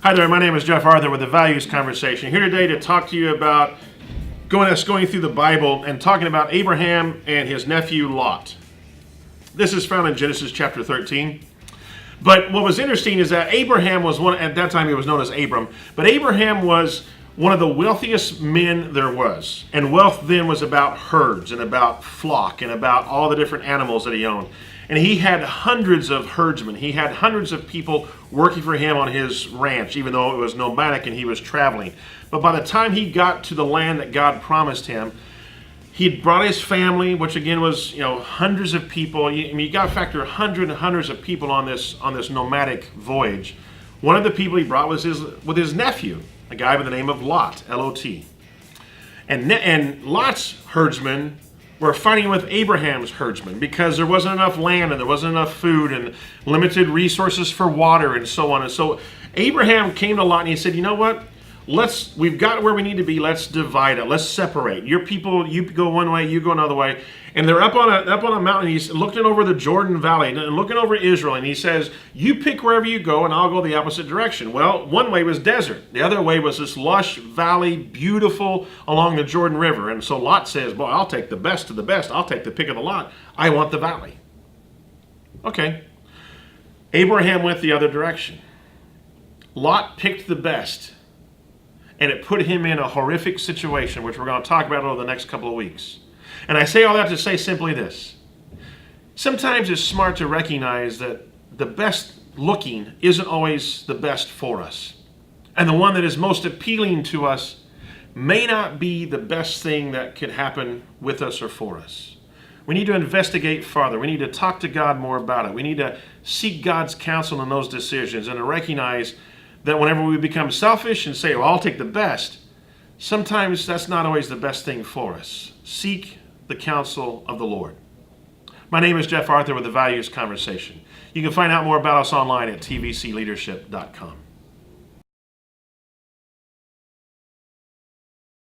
Hi there, my name is Jeff Arthur with the Values Conversation. Here today to talk to you about going through the Bible and talking about Abraham and his nephew Lot. This is found in Genesis chapter 13. But what was interesting is that Abraham was at that time he was known as Abram, but Abraham was one of the wealthiest men there was. And wealth then was about herds and about flock and about all the different animals that he owned. And he had hundreds of herdsmen. He had hundreds of people working for him on his ranch, even though it was nomadic and he was traveling. But by the time he got to the land that God promised him, he had brought his family, which again was hundreds of people. You got to factor hundreds and hundreds of people on this nomadic voyage. One of the people he brought was his nephew, a guy by the name of Lot, L-O-T. And Lot's herdsmen were fighting with Abraham's herdsmen because there wasn't enough land and there wasn't enough food and limited resources for water and so on. And so Abraham came to Lot and he said, you know what? We've got where we need to be. Let's divide it. Let's separate. Your people, you go one way, you go another way. And they're up on a mountain. He's looking over the Jordan Valley and looking over Israel. And he says, you pick wherever you go and I'll go the opposite direction. Well, one way was desert. The other way was this lush valley, beautiful along the Jordan River. And so Lot says, boy, I'll take the best of the best. I'll take the pick of the lot. I want the valley. Okay. Abraham went the other direction. Lot picked the best. And it put him in a horrific situation, which we're going to talk about over the next couple of weeks. And I say all that to say simply this. Sometimes it's smart to recognize that the best looking isn't always the best for us. And the one that is most appealing to us may not be the best thing that could happen with us or for us. We need to investigate farther. We need to talk to God more about it. We need to seek God's counsel in those decisions and to recognize that whenever we become selfish and say, well, I'll take the best, sometimes that's not always the best thing for us. Seek the counsel of the Lord. My name is Jeff Arthur with the Values Conversation. You can find out more about us online at tvcleadership.com.